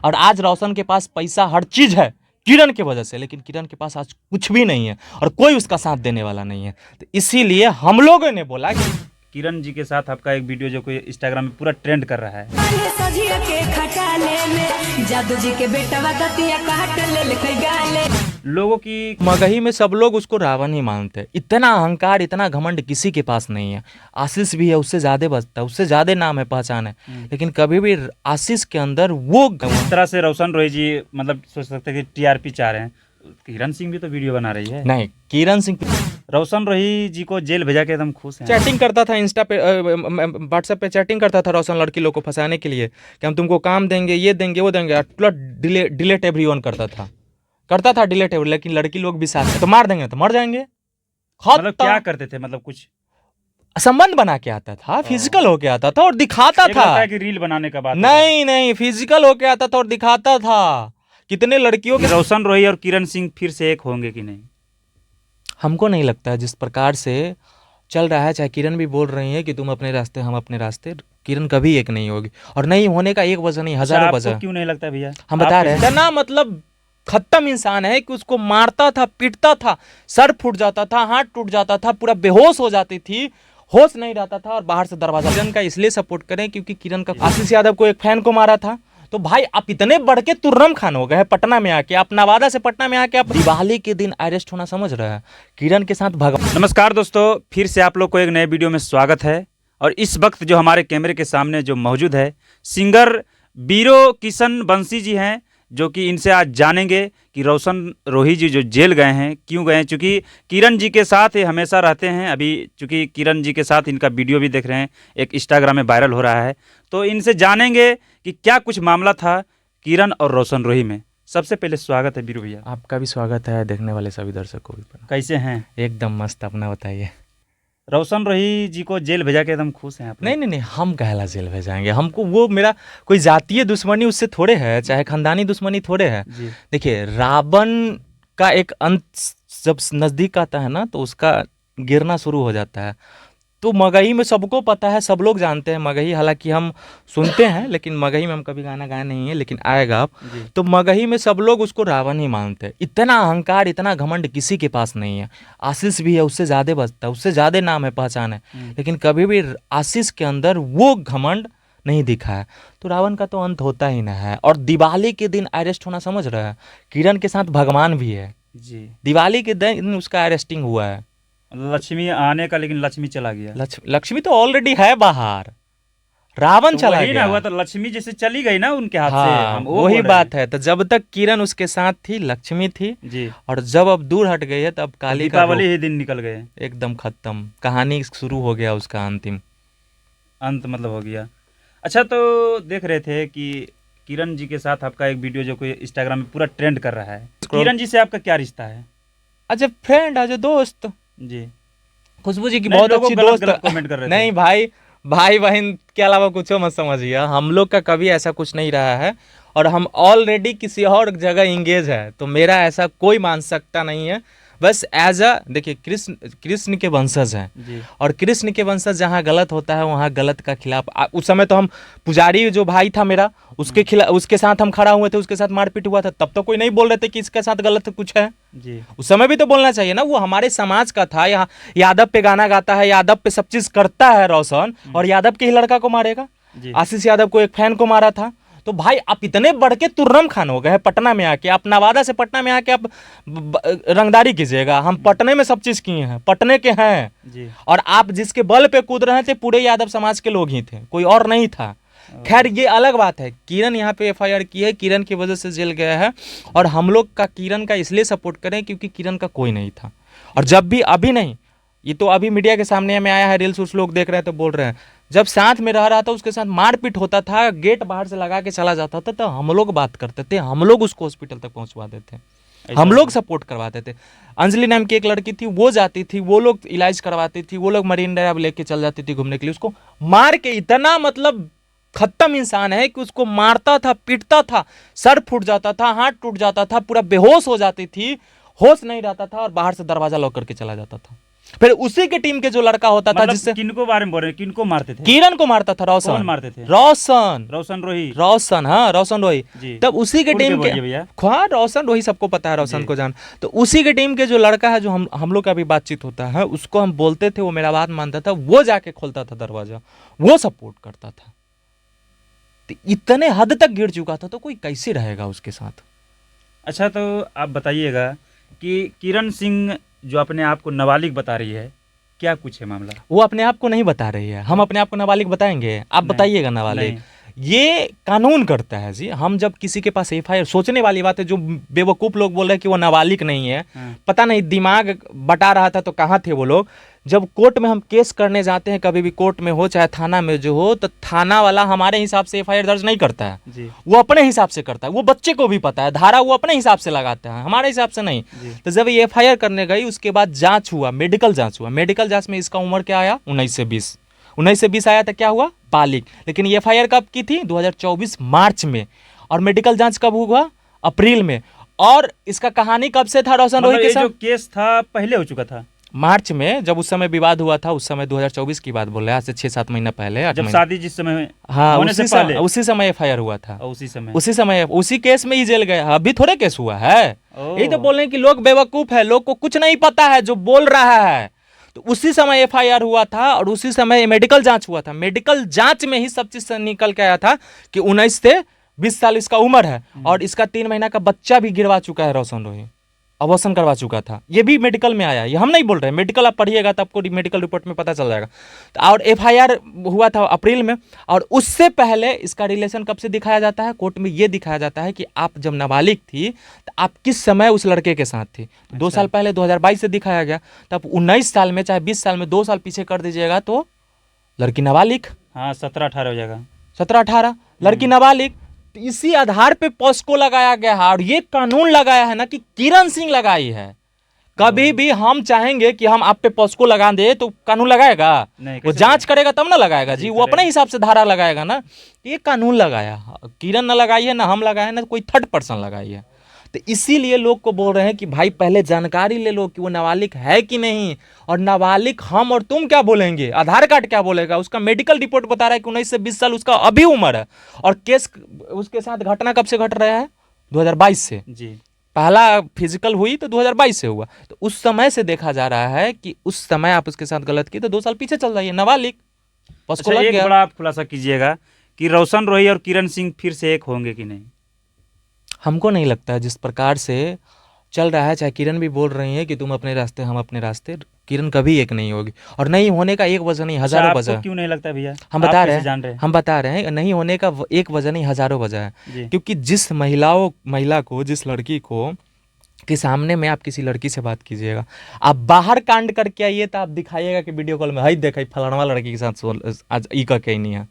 और आज रोशन के पास पैसा हर चीज़ है किरण की वजह से, लेकिन किरण के पास आज कुछ भी नहीं है और कोई उसका साथ देने वाला नहीं है। तो इसीलिए हम लोगों ने बोला कि किरण जी के साथ आपका एक वीडियो जो कोई इंस्टाग्राम में पूरा ट्रेंड कर रहा है। लोगों की मगही में सब लोग उसको रावण ही मानते हैं। इतना अहंकार, इतना घमंड किसी के पास नहीं है। आशीष भी है, उससे ज्यादा बचता है, उससे ज्यादा नाम है, पहचान है, लेकिन कभी भी आशीष के अंदर वो इस तरह से रोशन रोही जी मतलब सोच सकते हैं कि टीआरपी चाह रहे हैं। किरण सिंह भी तो वीडियो बना रही है। नहीं, किरण सिंह रोशन रोही जी को जेल भेजा के एकदम खुश हैं। चैटिंग करता था इंस्टा पे, व्हाट्सएप पे चैटिंग करता था रोशन लड़की लोग को फंसाने के लिए कि हम तुमको काम देंगे, ये देंगे, वो देंगे। डिलीट एवरीवन करता था डिलीट एवरी, लेकिन लड़की लोग भी साथ में तो मार देंगे तो मर जाएंगे। मतलब क्या करते थे, मतलब कुछ संबंध बना के आता था, फिजिकल होके आता था और दिखाता था कि रील बनाने का बात नहीं, फिजिकल होके आता था और दिखाता था। कितने लड़कियों के रोशन रोही और किरण सिंह फिर से एक होंगे कि नहीं? हमको नहीं लगता। जिस प्रकार से चल रहा है, चाहे किरण भी बोल रही है कि तुम अपने रास्ते हम अपने रास्ते, किरण कभी एक नहीं होगी। और नहीं होने का एक वजह नहीं, हजारों वजह। क्यों नहीं लगता भैया? हम बता रहे हैं ना, मतलब खत्म इंसान है कि उसको मारता था, पीटता था, सर फूट जाता था, हाथ टूट जाता था, पूरा बेहोश हो जाती थी, होश नहीं रहता था और बाहर से दरवाजा। किरण का इसलिए सपोर्ट करें क्योंकि किरण का आशीष यादव को एक फैन को मारा था। तो भाई आप इतने बढ़ के तुर्रम खान हो गए पटना में आके, आप नवादा से पटना में आके आप दिवाली के दिन अरेस्ट होना समझ रहे हैं किरण के साथ भगवान। नमस्कार दोस्तों, फिर से आप लोग को एक नए वीडियो में स्वागत है। और इस वक्त जो हमारे कैमरे के सामने जो मौजूद है सिंगर बीरो किशन बंसी जी हैं, जो कि इनसे आज जानेंगे कि रोशन रोही जी जो जेल गए हैं क्यों गए हैं। चूँकि किरण जी के साथ ये हमेशा रहते हैं, अभी चूँकि किरण जी के साथ इनका वीडियो भी देख रहे हैं, एक इंस्टाग्राम में वायरल हो रहा है, तो इनसे जानेंगे कि क्या कुछ मामला था किरण और रोशन रोही में। सबसे पहले स्वागत है बीरू भैया। आपका भी स्वागत है, देखने वाले सभी दर्शकों भी। कैसे हैं? एकदम मस्त, अपना बताइए। रोशन रोही जी को जेल भेजा के एकदम खुश हैं आप? नहीं, हम कहला जेल भेजाएंगे। हमको वो, मेरा कोई जातीय दुश्मनी उससे थोड़े है, चाहे खानदानी दुश्मनी थोड़े है। देखिए, रावण का एक अंत जब नज़दीक आता है ना, तो उसका गिरना शुरू हो जाता है। तो मगही में सबको पता है, सब लोग जानते हैं मगही, हालांकि हम सुनते हैं लेकिन मगही में हम कभी गाना गाए नहीं है, लेकिन आएगा अब। तो मगही में सब लोग उसको रावण ही मानते हैं। इतना अहंकार, इतना घमंड किसी के पास नहीं है। आशीष भी है, उससे ज़्यादा बचता है, उससे ज़्यादा नाम है, पहचान है, लेकिन कभी भी आशीष के अंदर वो घमंड नहीं दिखा है। तो रावण का तो अंत होता ही ना है। और दिवाली के दिन अरेस्ट होना समझ रहा है, किरण के साथ भगवान भी है जी। दिवाली के दिन उसका अरेस्टिंग हुआ है। लक्ष्मी आने का, लेकिन लक्ष्मी चला गया। लक्ष्मी तो ऑलरेडी है बाहर, रावण तो चला गया हुआ, तो लक्ष्मी जैसे चली गई ना उनके हाथ हाँ, से। वही बात है। तो जब तक किरण उसके साथ थी, लक्ष्मी थी जी, और जब अब दूर हट गई है तब काली का दीपावली ही दिन निकल गए, एकदम खत्म, कहानी शुरू हो गया उसका अंतिम अंत मतलब हो गया। अच्छा, तो देख रहे थे कि किरण जी के साथ आपका एक वीडियो जो कोई इंस्टाग्राम में पूरा ट्रेंड कर रहा है। किरण जी से आपका क्या रिश्ता है? As a friend, as a दोस्त जी। खुशबू जी की बहुत अच्छी दोस्त। कमेंट कर रहे थे। नहीं भाई बहन के अलावा कुछ मत समझिए, हम लोग का कभी ऐसा कुछ नहीं रहा है और हम ऑलरेडी किसी और जगह इंगेज है, तो मेरा ऐसा कोई मान सकता नहीं है। बस एज अ, देखिए, कृष्ण के वंशज हैं और कृष्ण के वंशज जहाँ गलत होता है वहाँ गलत का खिलाफ। उस समय तो हम पुजारी जो भाई था मेरा, उसके खिलाफ, उसके साथ हम खड़ा हुए थे, उसके साथ मारपीट हुआ था, तब तो कोई नहीं बोल रहे थे कि इसके साथ गलत कुछ है जी। उस समय भी तो बोलना चाहिए ना, वो हमारे समाज का था। यहाँ यादव पे गाना गाता है, यादव पे सब चीज करता है रोशन, और यादव के ही लड़का को मारेगा। आशीष यादव को एक फैन को मारा था। तो भाई आप इतने बढ़ के तुर्रम खान हो गए पटना में आके, आप नवादा से पटना में आके आप रंगदारी कीजिएगा। हम पटने में सब चीज किए हैं, पटने के हैं जी। और आप जिसके बल पे कूद रहे थे पूरे यादव समाज के लोग ही थे, कोई और नहीं था। खैर, ये अलग बात है। किरण यहाँ पे एफआईआर की है, किरण की वजह से जेल गया है, और हम लोग का किरण का इसलिए सपोर्ट करें क्योंकि किरण का कोई नहीं था। और जब भी, अभी नहीं, ये तो अभी मीडिया के सामने में आया है, रील्स उस लोग देख रहे हैं तो बोल रहे हैं, जब साथ में रह रहा था उसके साथ मारपीट होता था, गेट बाहर से लगा के चला जाता था, तो हम लोग बात करते थे, हम लोग उसको हॉस्पिटल तक पहुंचवा देते, हम लोग सपोर्ट करवाते थे। अंजलि नाम की एक लड़की थी, वो जाती थी, वो लोग इलाज करवाती थी, वो लोग मरीन ड्राइव लेके चल जाती थी घूमने के लिए। उसको मार के इतना, मतलब खत्म इंसान है कि उसको मारता था, पीटता था, सर फूट जाता था, हाथ टूट जाता था, पूरा बेहोश हो जाती थी, होश नहीं रहता था और बाहर से दरवाजा लॉक करके चला जाता था। फिर उसी के टीम के जो लड़का होता था मतलब जिससे किनको बारे में बोल रहे हैं, किनको मारते थे? किरण को मारता था, कौन रोशन मारते थे? रोशन रोशन रोही रोशन, हाँ रोशन रोही। जी। तब उसी के खुल के टीम के बोलिए भैया। हाँ रोशन रोही सबको पता है, रोशन जी। को जान। तो उसी के टीम के जो लड़का है, जो हम लोग का भी बातचीत होता है, उसको हम बोलते थे, वो मेरा बात मानता था, वो जाके खोलता था दरवाजा, वो सपोर्ट करता था। तो इतने हद तक गिर चुका था, तो कोई कैसे रहेगा उसके साथ? अच्छा, तो आप बताइएगा कि किरण सिंह जो अपने आप को नाबालिग बता रही है, क्या कुछ है मामला? वो अपने आप को नहीं बता रही है, हम अपने आप को नाबालिग बताएंगे? आप नहीं, बताइएगा नाबालिग। ये कानून करता है जी। हम जब किसी के पास एफआईआर, सोचने वाली बात है, जो बेवकूफ लोग बोल रहे हैं कि वो नाबालिग नहीं है, हाँ। पता नहीं दिमाग बटा रहा था तो कहाँ थे वो लोग। जब कोर्ट में हम केस करने जाते हैं, कभी भी कोर्ट में हो चाहे थाना में जो हो, तो थाना वाला हमारे हिसाब से एफआईआर दर्ज नहीं करता है जी। वो अपने हिसाब से करता है। वो बच्चे को भी पता है, धारा वो अपने हिसाब से लगाता है, हमारे हिसाब से नहीं। जी। तो जब ये एफआईआर करने गई, उसके बाद जांच हुआ, मेडिकल जांच हुआ। मेडिकल जांच में इसका उम्र क्या आया? 19 से 20। 19 से 20 आया तो क्या हुआ? बालिग। लेकिन ये एफआईआर कब की थी? 2024 मार्च में। और मेडिकल जांच कब हुआ? अप्रैल में। और इसका कहानी कब से था रोशन रोही मतलब के ये साथ? जो केस था पहले हो चुका था, मार्च में, जब उस समय विवाद हुआ था, उस समय 2024 की बात बोल रहे हैं, आज से 6-7 महीना पहले, 8 जब महीना। शादी जिस समय हाँ, होने से पहले, उसी समय एफआईआर हुआ था। और उसी समय उसी केस में ही जेल गए। अभी थोड़े केस हुआ है। ओह। यही तो बोल रहे हैं कि लोग बेवकूफ है, लोग को कुछ नहीं पता है जो बोल रहा है। तो उसी समय एफआईआर हुआ था और उसी समय मेडिकल जांच हुआ था। मेडिकल जांच में ही सब चीज निकल के आया था कि 19 से 20 साल इसका उम्र है और इसका 3 महीना का बच्चा भी गिरवा चुका है रोशन रोही, अबॉर्शन करवा चुका था। ये भी मेडिकल में आया, ये हम नहीं बोल रहे हैं, मेडिकल आप पढ़िएगा तो आपको मेडिकल रिपोर्ट में पता चल जाएगा। तो और एफआईआर हुआ था अप्रैल में। और उससे पहले इसका रिलेशन कब से दिखाया जाता है? कोर्ट में ये दिखाया जाता है कि आप जब नाबालिग थी तो आप किस समय उस लड़के के साथ थी। 2 साल पहले 2022 से दिखाया गया। तो आप 19 साल में चाहे 20 साल में 2 साल पीछे कर दीजिएगा तो लड़की नाबालिग। हाँ, 17-18 हो जाएगा। 17-18 लड़की नाबालिग। तो इसी आधार पे पॉस्को लगाया गया है और ये कानून लगाया है ना कि किरण सिंह लगाई है। कभी भी हम चाहेंगे कि हम आप पे पॉस्को लगा दे तो कानून लगाएगा? नहीं, वो कैसे जांच करेगा तब ना लगाएगा जी, जी, वो अपने हिसाब से धारा लगाएगा ना। ये कानून लगाया, किरण ना लगाई है, ना हम लगाए, ना कोई थर्ड पर्सन लगाई है। तो इसीलिए लोग को बोल रहे हैं कि भाई पहले जानकारी ले लो कि वो नाबालिग है कि नहीं। और नाबालिग हम और तुम क्या बोलेंगे? आधार कार्ड क्या बोलेगा? उसका मेडिकल रिपोर्ट बता रहा है कि 19 से 20 साल उसका अभी उम्र है। और केस उसके साथ घटना कब से घट रहा है? 2022 से। जी। पहला फिजिकल हुई तो 2022 से हुआ। तो उस समय से देखा जा रहा है कि उस समय आप उसके साथ गलत की तो 2 साल पीछे चल जाइए, नाबालिग पॉस्को अच्छा, लग एक गया। बड़ा आप खुलासा कीजिएगा कि रोशन रोही और किरण सिंह फिर से एक होंगे कि नहीं? हमको नहीं लगता है। जिस प्रकार से चल रहा है, चाहे किरण भी बोल रही है कि तुम अपने रास्ते हम अपने रास्ते, किरण कभी एक नहीं होगी। और नहीं होने का एक वजह नहीं, हजारों आपको वजह। क्यों नहीं लगता भैया? हम बता आप रहे कैसे जान रहे हैं, हैं? हम बता रहे हैं नहीं होने का एक वजह नहीं, हजारों वजह है। जी। क्योंकि जिस महिला को, जिस लड़की को के सामने में आप किसी लड़की से बात कीजिएगा, आप बाहर कांड करके आइए तो आप दिखाइएगा कि वीडियो कॉल में हई देखा फलाना लड़की के साथ आज ई का कहीं नहीं है,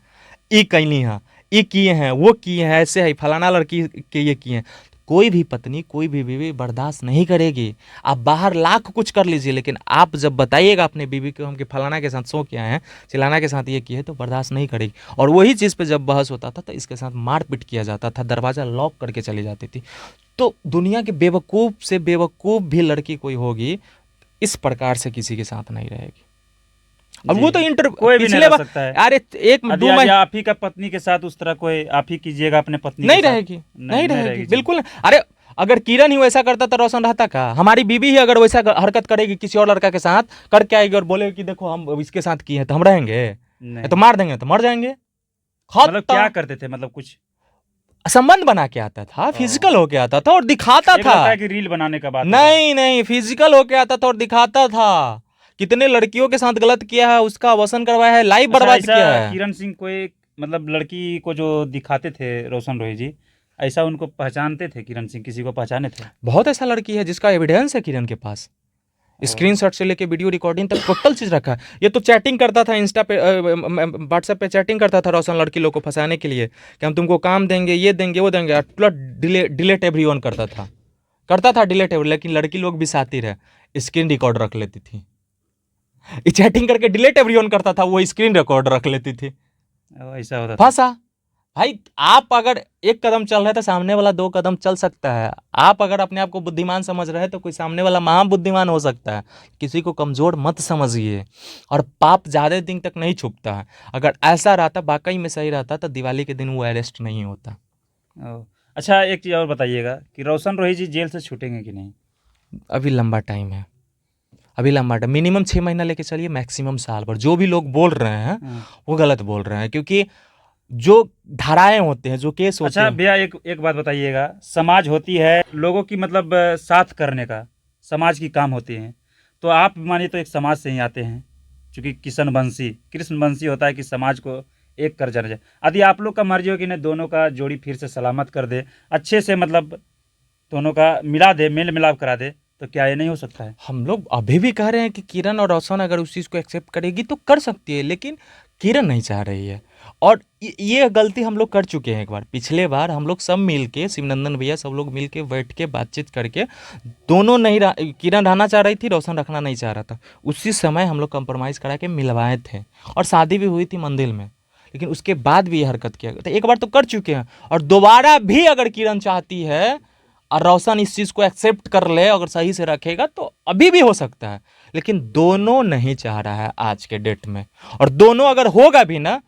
ई कहीं नहीं है, ई किए हैं, वो किए हैं, ऐसे है फलाना लड़की के ये किए हैं। कोई भी पत्नी, कोई भी बीवी बर्दाश्त नहीं करेगी। आप बाहर लाख कुछ कर लीजिए, लेकिन आप जब बताइएगा अपने बीवी को हम कि फलाना के साथ सो किया है, चिलाना के साथ ये किए, तो बर्दाश्त नहीं करेगी। और वही चीज़ पे जब बहस होता था तो इसके साथ मारपीट किया जाता था, दरवाज़ा लॉक करके चली जाती थी। तो दुनिया के बेवकूफ़ से बेवकूफ़ भी लड़की कोई होगी, इस प्रकार से किसी के साथ नहीं रहेगी। अब वो तो कोई भी नहीं रह सकता है। अरे एक यदि दो आज आप ही का पत्नी के साथ उस तरह कोई आप ही कीजिएगा अपने पत्नी नहीं के साथ। रहेगी, नहीं रहेगी, जी। बिल्कुल नहीं। अरे अगर किरण ही वैसा करता तो रोशन रहता का? हमारी बीवी ही अगर वैसा हरकत करेगी किसी और लड़का के साथ, करके आएगी और बोलेगी कि देखो हम इसके साथ किए हैं, तो हम रहेंगे? नहीं। तो मार देंगे तो मर जाएंगे। मतलब क्या करते थे? मतलब कुछ संबंध बना के आता था, फिजिकल होके आता था और दिखाता एक लगता था। है कि रील बनाने का बात है। नहीं नहीं, फिजिकल होके आता था और दिखाता था। कितने लड़कियों के साथ गलत किया है, उसका अवसन करवाया है, लाइव बर्बाद अच्छा, किया ऐसा है। किरण सिंह को एक मतलब लड़की को जो दिखाते थे रोशन रोही जी, ऐसा उनको पहचानते थे? किरण सिंह किसी को पहचाने थे? बहुत ऐसा लड़की है जिसका एविडेंस है किरण के पास, स्क्रीनशॉट से लेके वीडियो रिकॉर्डिंग तक टोटल चीज रखा है। ये तो चैटिंग करता था इंस्टा पे, व्हाट्सएप पे चैटिंग करता था रोशन लड़की लोग को फंसाने के लिए कि हम तुमको काम देंगे, ये देंगे, वो देंगे। पूरा डिलेट एवरीवन करता था डिलेट एवरी। लेकिन लड़की लोग भी सातिर है, स्क्रीन रिकॉर्ड रख लेती थी। चैटिंग करके डिलेट एवरीवन करता था, वो स्क्रीन रिकॉर्ड रख लेती थी। ऐसा होता था। फंसा। भाई आप अगर एक कदम चल रहे हैं तो सामने वाला 2 कदम चल सकता है। आप अगर अपने आप को बुद्धिमान समझ रहे हैं तो कोई सामने वाला महाबुद्धिमान हो सकता है। किसी को कमज़ोर मत समझिए। और पाप ज़्यादा दिन तक नहीं छुपता है। अगर ऐसा रहता वाकई में सही रहता तो दिवाली के दिन वो अरेस्ट नहीं होता। ओह! अच्छा, एक चीज़ और बताइएगा कि रोशन रोही जी जेल से छूटेंगे कि नहीं? अभी लंबा टाइम है। अभी लंबा टाइम, मिनिमम 6 महीना लेके चलिए, मैक्सिमम साल भर। जो भी लोग बोल रहे हैं हाँ। वो गलत बोल रहे हैं, क्योंकि जो धाराएं होते हैं, जो केस होते अच्छा हैं। भैया, एक एक बात बताइएगा, समाज होती है लोगों की मतलब साथ करने का, समाज की काम होती हैं। तो आप मानिए तो एक समाज से ही आते हैं, चूँकि कृष्ण बंसी होता है कि समाज को एक कर जाना चाहिए। यदि आप लोग का मर्ज़ी हो कि नहीं दोनों का जोड़ी फिर से सलामत कर दे, अच्छे से मतलब दोनों का मिला दे, मेल-मिलाप करा दे, तो क्या ये नहीं हो सकता है? हम लोग अभी भी कह रहे हैं कि किरण और रोशन अगर उस चीज़ को एक्सेप्ट करेगी तो कर सकती है, लेकिन किरण नहीं चाह रही है। और ये गलती हम लोग कर चुके हैं एक बार। पिछले बार हम लोग सब मिल के, शिवनंदन भैया सब लोग मिल के बैठ के बातचीत करके, दोनों नहीं किरण रहना चाह रही थी, रोशन रखना नहीं चाह रहा था। उसी समय हम लोग कंप्रोमाइज़ करा के मिलवाए थे, और शादी भी हुई थी मंदिर में। लेकिन उसके बाद भी ये हरकत किया गया। तो एक बार तो कर चुके हैं, और दोबारा भी अगर किरण चाहती है और रोशन इस चीज़ को एक्सेप्ट कर ले, अगर सही से रखेगा, तो अभी भी हो सकता है। लेकिन दोनों नहीं चाह रहा है आज के डेट में। और दोनों अगर होगा भी ना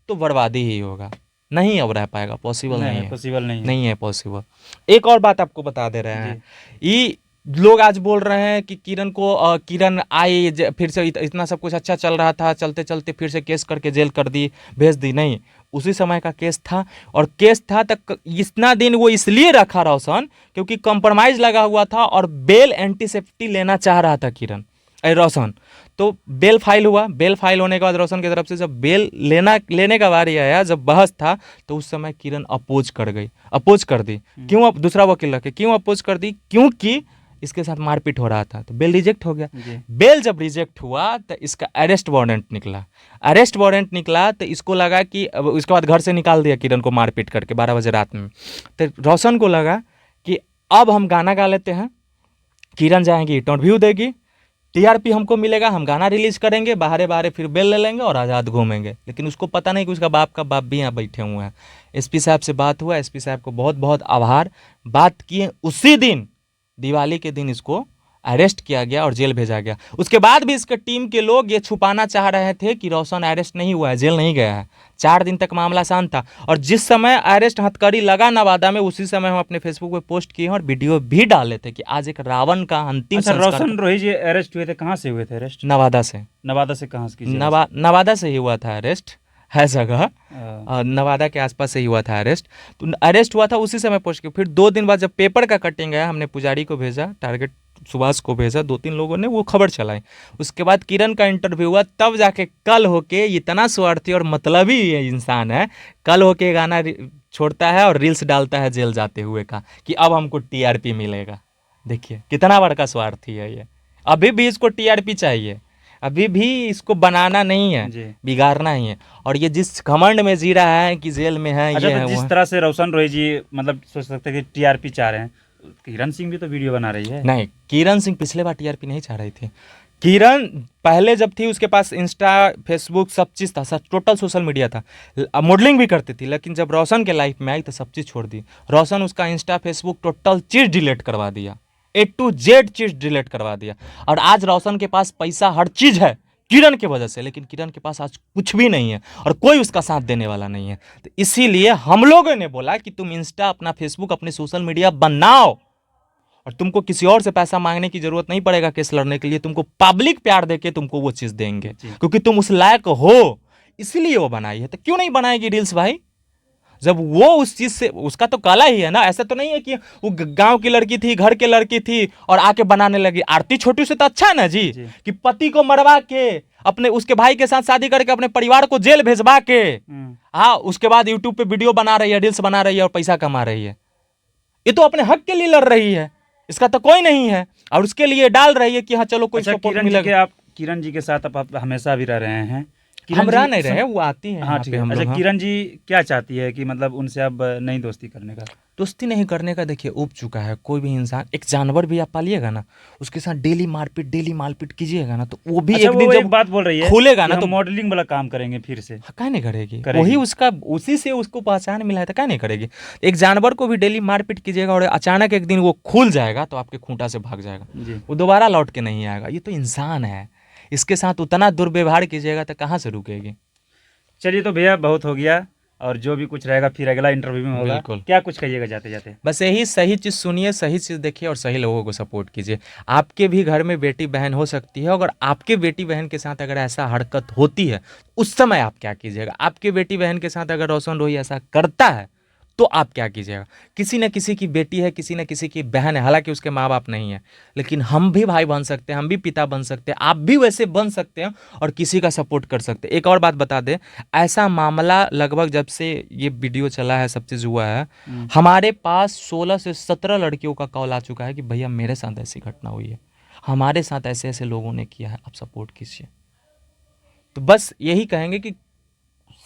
तो बर्बादी ही होगा। नहीं अब रह पाएगा, पॉसिबल नहीं है। पॉसिबल नहीं है। नहीं है पॉसिबल। एक और बात आपको बता दे रहे हैं, जी। ये लोग आज बोल रहे हैं कि किरण को किरण आई फिर से इतना सब कुछ अच्छा चल रहा था, चलते चलते फिर से केस करके जेल कर दी, भेज दी। नहीं, उसी समय का केस था। और केस था तक इतना दिन वो इसलिए रखा रोशन क्योंकि कंप्रोमाइज लगा हुआ था, और बेल एंटीसेप्टी लेना चाह रहा था किरण रोशन। तो बेल फाइल हुआ। बेल फाइल होने के बाद रोशन की तरफ से जब बेल लेने का बारी आया, जब बहस था, तो उस समय किरण अपोज कर दी। क्यों? अब दूसरा वकील रखे, क्यों अपोज कर दी? क्योंकि इसके साथ मारपीट हो रहा था। तो बेल रिजेक्ट हो गया। बेल जब रिजेक्ट हुआ तो इसका अरेस्ट वारंट निकला। तो इसको लगा कि उसके बाद घर से निकाल दिया किरण को मारपीट करके 12 बजे रात में। तो रोशन को लगा कि अब हम गाना गा लेते हैं, किरण जाएंगी इंटरव्यू देगी, टीआरपी हमको मिलेगा, हम गाना रिलीज करेंगे, बाहरे फिर बेल ले लेंगे और आज़ाद घूमेंगे। लेकिन उसको पता नहीं कि उसका बाप भी यहाँ बैठे हुए हैं। एसपी साहब से बात हुआ, एसपी साहब को बहुत बहुत आभार। बात किए, उसी दिन दिवाली के दिन इसको अरेस्ट किया गया और जेल भेजा गया। उसके बाद भी इसके टीम के लोग ये छुपाना चाह रहे थे कि रोशन अरेस्ट नहीं हुआ है, जेल नहीं गया है। 4 दिन तक मामला शांत था। और जिस समय अरेस्ट हथकड़ी लगा नवादा में, उसी समय हम अपने फेसबुक पे पोस्ट किए और वीडियो भी डाले थे कि आज एक रावण का अंतिम अच्छा, संस्कार। रोशन रोही जी अरेस्ट हुए थे, कहाँ से हुए थे अरेस्ट? नवादा से। नवादा से कहाँ से कीजिए? नवादा से ही हुआ था अरेस्ट, है जगह नवादा के आसपास से ही हुआ था अरेस्ट। तो अरेस्ट हुआ था, उसी समय पहुंच के फिर 2 दिन बाद जब पेपर का कटिंग आया, हमने पुजारी को भेजा, टारगेट सुभाष को भेजा, 2-3 लोगों ने वो खबर चलाई। उसके बाद किरण का इंटरव्यू हुआ, तब जाके कल होके, इतना स्वार्थी और मतलबी ये इंसान है, कल होके गाना छोड़ता है और रील्स डालता है जेल जाते हुए का कि अब हमको टीआरपी मिलेगा। देखिए कितना बड़का स्वार्थी है ये। अभी भी इसको टीआरपी चाहिए, अभी भी इसको बनाना नहीं है, बिगाड़ना ही है। और ये जिस घमंड में जी रहा है कि जेल में है, अच्छा, ये तो है, जिस तरह से रोशन रोही जी मतलब सोच सकते हैं कि टीआरपी चाह रहे हैं, किरण सिंह भी तो वीडियो बना रही है। नहीं, किरण सिंह पिछले बार टीआरपी नहीं चाह रही थी। किरण पहले जब थी उसके पास इंस्टा, फेसबुक सब चीज़ था, सब टोटल सोशल मीडिया था, मॉडलिंग भी करती थी। लेकिन जब रोशन के लाइफ में आई तो सब चीज़ छोड़ दी। रोशन उसका इंस्टा, फेसबुक टोटल चीज़ डिलीट करवा दिया, A to Z cheese delete करवा दिया। और आज रोशन के पास पैसा, हर चीज़ है किरण की वजह से, लेकिन किरण के पास आज कुछ भी नहीं है और कोई उसका साथ देने वाला नहीं है। तो इसीलिए हम लोगों ने बोला कि तुम इंस्टा, अपना फेसबुक, अपने सोशल मीडिया बनाओ, और तुमको किसी और से पैसा मांगने की जरूरत नहीं पड़ेगा केस लड़ने के लिए। तुमको पब्लिक प्यार देके तुमको वो चीज़ देंगे, क्योंकि तुम उस लायक हो, इसलिए वो बनाई है। तो क्यों नहीं बनाएगी रील्स भाई, जब वो उस चीज से, उसका तो कला ही है ना। ऐसा तो नहीं है कि वो गांव की लड़की थी, घर की लड़की थी और आके बनाने लगी। आरती छोटू से तो अच्छा है ना जी, कि पति को मरवा के, अपने उसके भाई के साथ शादी करके, अपने परिवार को जेल भेजवा के, हाँ, उसके बाद यूट्यूब पे वीडियो बना रही है, रील्स बना रही है और पैसा कमा रही है। ये तो अपने हक के लिए लड़ रही है, इसका तो कोई नहीं है। और उसके लिए डाल रही है कि हाँ चलो कोई सपोर्ट मिलेगा। आप किरण जी के साथ आप हमेशा भी रह रहे हैं, हम रह नहीं रहे, वो आती है। हाँ ठीक है। अच्छा, किरण जी क्या चाहती है कि मतलब उनसे अब नई दोस्ती करने का? दोस्ती नहीं करने का देखिए उब चुका है कोई भी इंसान। एक जानवर भी आप पालिएगा ना, उसके साथ डेली मारपीट कीजिएगा ना, तो वो भी अच्छा, एक वो दिन एक जब बात बोल रही है खुलेगा कि ना हम तो मॉडलिंग वाला काम करेंगे फिर से। काहे नहीं करेगी, करेगी। वही उसका, उसी से उसको पहचान मिला है तो काहे नहीं करेगी। एक जानवर को भी डेली मारपीट कीजिएगा और अचानक एक दिन वो खुल जाएगा तो आपके खूंटा से भाग जाएगा, जी। वो दोबारा लौट के नहीं आएगा। ये तो इंसान है, इसके साथ उतना दुर्व्यवहार कीजिएगा तो कहाँ से रुकेगी। चलिए तो भैया बहुत हो गया, और जो भी कुछ रहेगा फिर अगला इंटरव्यू में होगा। बिल्कुल। क्या कुछ कहिएगा जाते जाते? बस यही, सही चीज़ सुनिए, सही चीज़ देखिए और सही लोगों को सपोर्ट कीजिए। आपके भी घर में बेटी बहन हो सकती है, अगर आपके बेटी बहन के साथ अगर ऐसा हरकत होती है उस समय आप क्या कीजिएगा। आपके बेटी बहन के साथ अगर रोशन रोही ऐसा करता है तो आप क्या कीजिएगा। किसी न किसी की बेटी है, किसी न किसी की बहन है, हालांकि उसके माँ बाप नहीं है, लेकिन हम भी भाई बन सकते हैं, हम भी पिता बन सकते हैं, आप भी वैसे बन सकते हैं और किसी का सपोर्ट कर सकते हैं। एक और बात बता दें, ऐसा मामला लगभग जब से ये वीडियो चला है, सब चीज़ हुआ है, हमारे पास 16 से 17 लड़कियों का कॉल आ चुका है कि भैया मेरे साथ ऐसी घटना हुई है, हमारे साथ ऐसे ऐसे लोगों ने किया है, आप सपोर्ट कीजिए। तो बस यही कहेंगे कि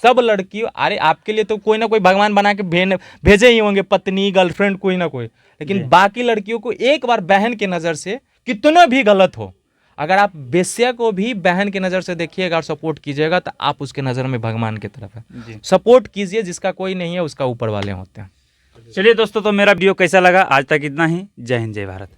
सब लड़कियों, अरे आपके लिए तो कोई ना कोई भगवान बना के भेजे ही होंगे, पत्नी गर्लफ्रेंड कोई ना कोई, लेकिन जी। बाकी लड़कियों को एक बार बहन की नज़र से, कितना भी गलत हो, अगर आप बेश्या को भी बहन की नज़र से देखिएगा और सपोर्ट कीजिएगा तो आप उसके नज़र में भगवान की तरफ है। जी। सपोर्ट कीजिए, जिसका कोई नहीं है उसका ऊपर वाले होते हैं। चलिए दोस्तों, तो मेरा वीडियो कैसा लगा आज तक इतना ही। जय हिंद, जय भारत।